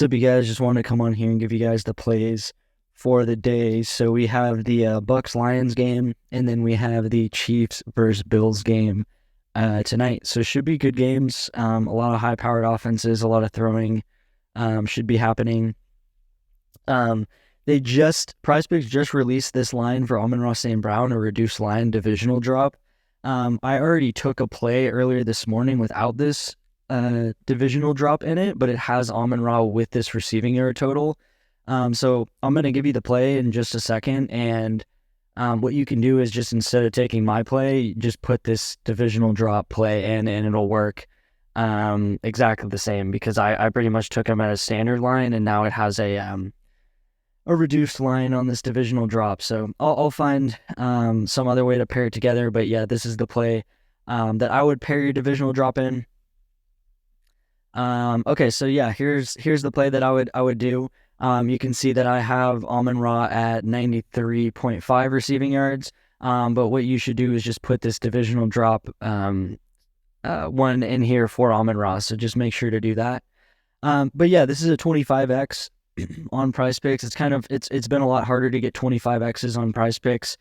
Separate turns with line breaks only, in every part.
What's up, you guys? Just wanted to come on here and give you guys the plays for the day. So we have the Bucks-Lions game, and then we have the Chiefs versus Bills game tonight. So should be good games. A lot of high-powered offenses, a lot of throwing should be happening. PrizePicks just released this line for Amon-Ra St. Brown, a reduced line divisional drop. I already took a play earlier this morning without this divisional drop in it, but it has Amon-Ra with this receiving yard total. So I'm going to give you the play in just a second, and what you can do is just instead of taking my play, just put this divisional drop play in, and it'll work exactly the same, because I pretty much took him at a standard line, and now it has a reduced line on this divisional drop. So I'll find some other way to pair it together, but yeah, this is the play that I would pair your divisional drop in. Okay, so yeah, here's the play that I would do. You can see that I have Amon-Ra at 93.5 receiving yards. But what you should do is just put this divisional drop one in here for Amon-Ra. So just make sure to do that. But yeah, this is a 25x on PrizePicks. It's been a lot harder to get 25x's on PrizePicks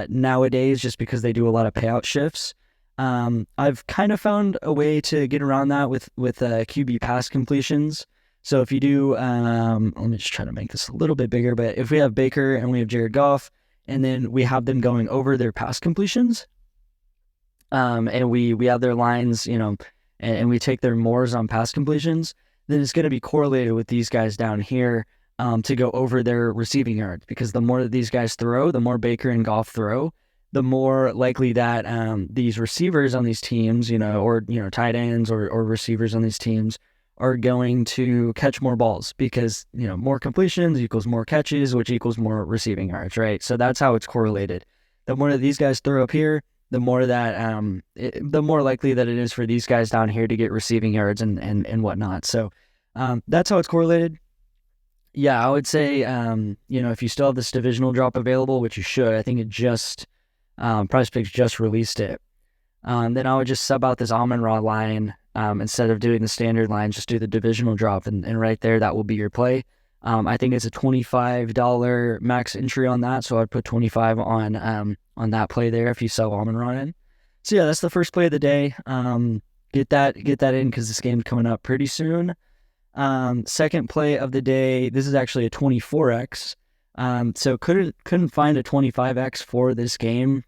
nowadays, just because they do a lot of payout shifts. I've kind of found a way to get around that with QB pass completions. So if you do, let me just try to make this a little bit bigger, but if we have Baker and we have Jared Goff, and then we have them going over their pass completions, and we have their lines, and we take their mores on pass completions, then it's going to be correlated with these guys down here to go over their receiving yards, because the more that these guys throw, the more Baker and Goff throw, the more likely that these receivers on these teams, or tight ends or receivers on these teams are going to catch more balls, because more completions equals more catches, which equals more receiving yards, right? So that's how it's correlated. The more that these guys throw up here, the more likely that it is for these guys down here to get receiving yards and whatnot. So that's how it's correlated. Yeah, I would say if you still have this divisional drop available, which you should, I think it just PrizePicks just released it. Then I would just sub out this Amon-Ra line instead of doing the standard line. Just do the divisional drop, and right there, that will be your play. I think it's a $25 max entry on that, so I'd put 25 on that play there if you sell Amon-Ra in. So yeah, that's the first play of the day. Get that in, because this game's coming up pretty soon. Second play of the day, this is actually a 24x. So couldn't find a 25x for this game.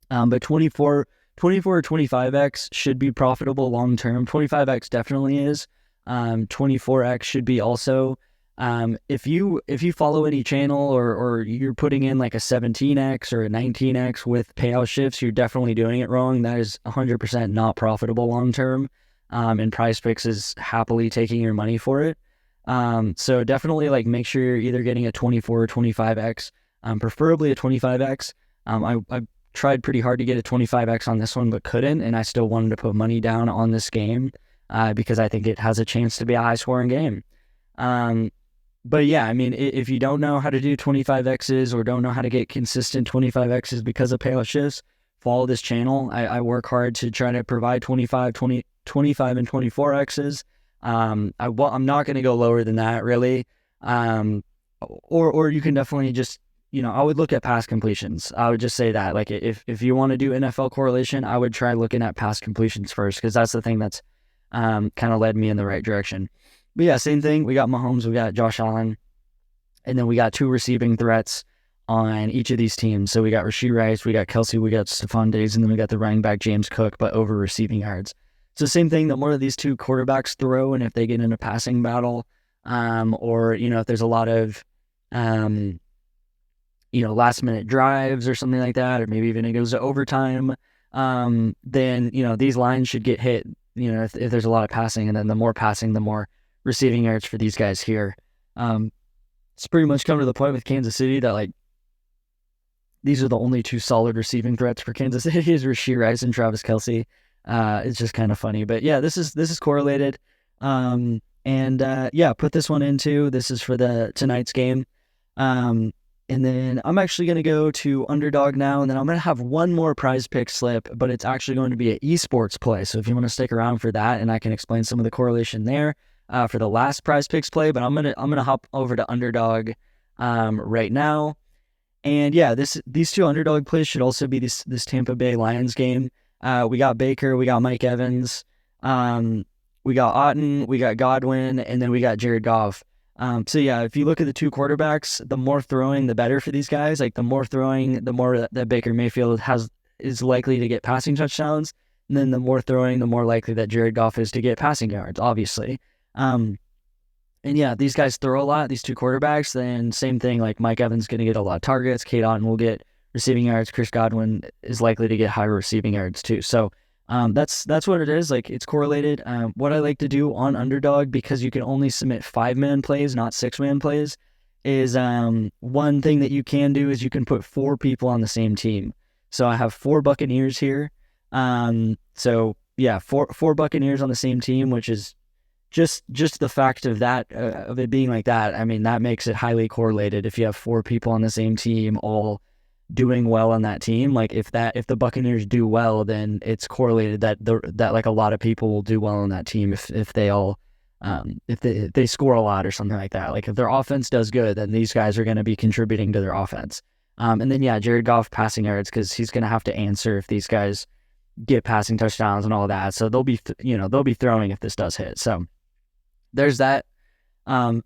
But 24 or 25x should be profitable long term. 25x definitely is. 24x should be also. If you follow any channel or you're putting in like a 17x or a 19x with payout shifts, you're definitely doing it wrong. That is 100% not profitable long term. And PrizePicks is happily taking your money for it. So definitely make sure you're either getting a 24 or 25x, preferably a 25x. I tried pretty hard to get a 25x on this one, but couldn't, and I still wanted to put money down on this game because I think it has a chance to be a high-scoring game. But yeah, I mean, if you don't know how to do 25x's or don't know how to get consistent 25x's because of payout shifts, follow this channel. I work hard to try to provide 25 and 24x's. I'm not going to go lower than that, really. Or you can definitely just, I would look at pass completions. I would just say that, if you want to do NFL correlation, I would try looking at pass completions first, because that's the thing that's kind of led me in the right direction. But yeah, same thing. We got Mahomes, we got Josh Allen, and then we got two receiving threats on each of these teams. So we got Rashee Rice, we got Kelsey, we got Stephon Diggs, and then we got the running back James Cook, but over receiving yards. So same thing, the more of these two quarterbacks throw, and if they get in a passing battle, or, if there's a lot of, last minute drives or something like that, or maybe even it goes to overtime, then, these lines should get hit, if there's a lot of passing, and then the more passing, the more receiving yards for these guys here. It's pretty much come to the point with Kansas City that, these are the only two solid receiving threats for Kansas City is Rashee Rice and Travis Kelsey. It's just kind of funny, but yeah, this is correlated. Yeah, put this one into, this is for tonight's game. And then I'm actually going to go to Underdog now, and then I'm going to have one more PrizePick slip, but it's actually going to be an esports play. So if you want to stick around for that, and I can explain some of the correlation there, for the last PrizePicks play, but I'm gonna hop over to underdog right now. And yeah, these two underdog plays should also be this Tampa Bay Lions game. We got Baker, we got Mike Evans, we got Otten, we got Godwin, and then we got Jared Goff. So yeah, if you look at the two quarterbacks, the more throwing, the better for these guys. Like the more throwing, the more that Baker Mayfield is likely to get passing touchdowns. And then the more throwing, the more likely that Jared Goff is to get passing yards, obviously. And yeah, these guys throw a lot, these two quarterbacks. Then same thing, like Mike Evans is going to get a lot of targets. Kate Otten will get receiving yards. Chris Godwin is likely to get higher receiving yards too. So that's what it is. Like it's correlated. What I like to do on underdog, because you can only submit 5-man plays, not 6-man plays, is one thing that you can do is you can put 4 people on the same team. So I have 4 Buccaneers here. So yeah, four Buccaneers on the same team, which is just the fact of that, of it being like that. I mean, that makes it highly correlated. If you have 4 people on the same team, all doing well on that team, like if the Buccaneers do well, then it's correlated that like a lot of people will do well on that team if they all, if they score a lot or something like that. Like if their offense does good, then these guys are going to be contributing to their offense. And then yeah, Jared Goff passing yards, because he's going to have to answer if these guys get passing touchdowns and all that. So they'll be throwing if this does hit. So there's that. A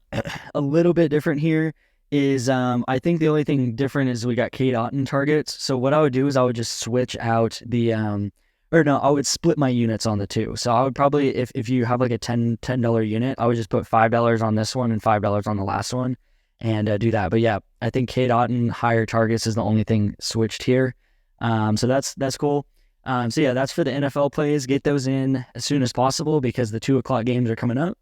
little bit different here is I think the only thing different is we got Kate Otten targets. So what I would do is I would just switch out the I would split my units on the two. So I would probably, if you have like a $10 unit, I would just put $5 on this one and $5 on the last one and do that. But yeah, I think Kate Otten higher targets is the only thing switched here. So that's cool. So yeah, that's for the NFL plays. Get those in as soon as possible because the 2:00 games are coming up.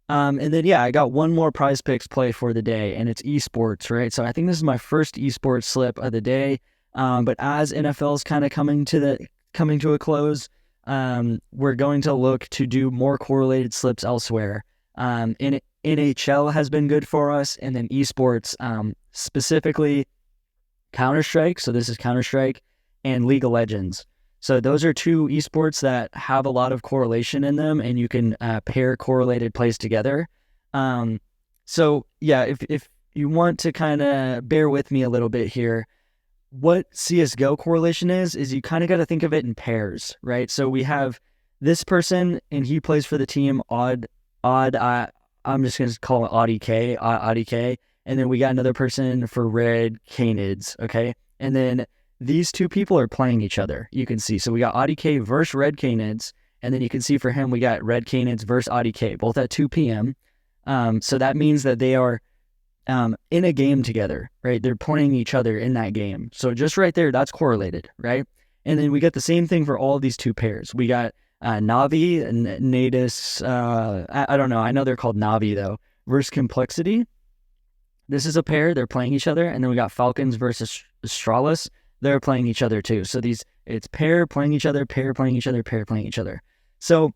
And then, yeah, I got one more PrizePicks play for the day, and it's esports, right? So I think this is my first esports slip of the day. But as NFL is kind of coming to a close, we're going to look to do more correlated slips elsewhere. NHL has been good for us, and then esports, specifically Counter-Strike. So this is Counter-Strike and League of Legends. So those are 2 esports that have a lot of correlation in them, and you can pair correlated plays together. So yeah, if you want to kind of bear with me a little bit here, what CSGO correlation is you kind of got to think of it in pairs, right? So we have this person, and he plays for the team I'm just going to call it AudiK, and then we got another person for Red Canids, okay? And then these 2 people are playing each other, you can see. So we got AudiK versus Red Canids, and then you can see for him, we got Red Canids versus AudiK, both at 2 p.m. So that means that they are in a game together, right? They're playing each other in that game. So just right there, that's correlated, right? And then we get the same thing for all of these 2 pairs. We got Navi and Natus, I don't know, I know they're called Navi though, versus Complexity. This is a pair, they're playing each other. And then we got Falcons versus Astralis. They're playing each other too. So it's pair playing each other, pair playing each other, pair playing each other. So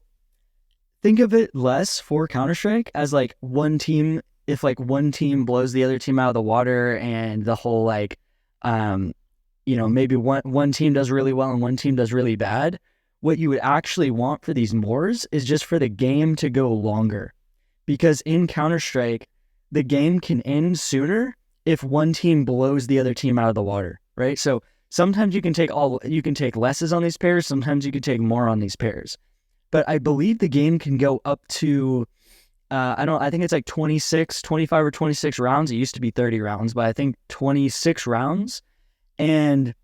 think of it less for Counter-Strike as like one team. If like one team blows the other team out of the water and the whole like, maybe one team does really well and one team does really bad. What you would actually want for these mores is just for the game to go longer, because in Counter-Strike, the game can end sooner if one team blows the other team out of the water, right? So sometimes you can take lesses on these pairs. Sometimes you can take more on these pairs. But I believe the game can go up to, I think it's like 25 or 26 rounds. It used to be 30 rounds, but I think 26 rounds. And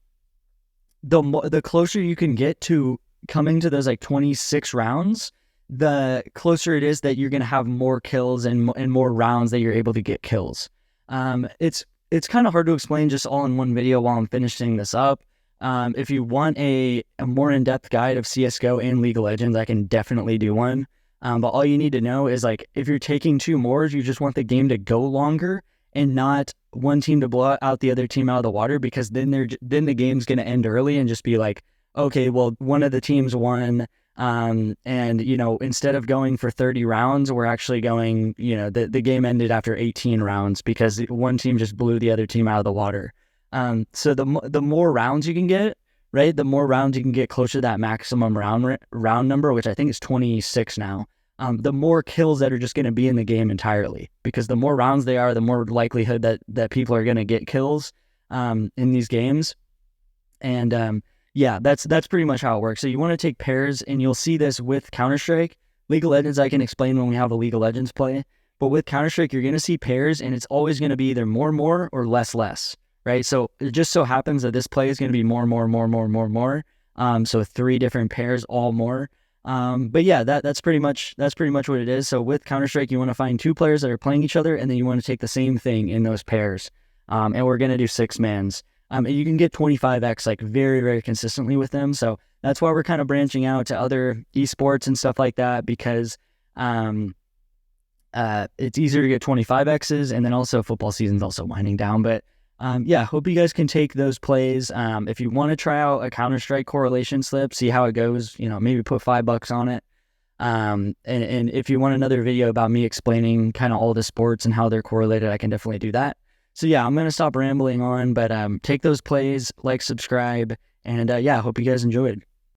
the closer you can get to coming to those like 26 rounds, the closer it is that you're going to have more kills and more rounds that you're able to get kills. It's kind of hard to explain just all in one video while I'm finishing this up. If you want a more in-depth guide of CSGO and League of Legends, I can definitely do one. But all you need to know is like, if you're taking 2 mores, you just want the game to go longer and not one team to blow out the other team out of the water, because then the game's going to end early and just be like, okay, well, one of the teams won. And, instead of going for 30 rounds, we're actually going, the game ended after 18 rounds because one team just blew the other team out of the water. So the more rounds you can get, right, the more rounds you can get closer to that maximum round number, which I think is 26 now. the more kills that are just going to be in the game entirely, because the more rounds they are, the more likelihood that people are going to get kills in these games. And yeah, that's pretty much how it works. So you want to take pairs, and you'll see this with Counter-Strike. League of Legends I can explain when we have a League of Legends play, but with Counter-Strike you're going to see pairs, and it's always going to be either more or less, right? So it just so happens that this play is going to be more. So 3 different pairs, all more. But yeah, that's pretty much what it is. So with Counter-Strike, you want to find 2 players that are playing each other, and then you want to take the same thing in those pairs. And we're going to do 6-mans. And you can get 25x like very, very consistently with them. So that's why we're kind of branching out to other esports and stuff like that, because it's easier to get 25x's, and then also football season's also winding down. But yeah, hope you guys can take those plays. If you want to try out a Counter-Strike correlation slip, see how it goes, maybe put $5 on it. And if you want another video about me explaining kind of all the sports and how they're correlated, I can definitely do that. So yeah, I'm going to stop rambling on, but take those plays, like, subscribe, and yeah, hope you guys enjoyed.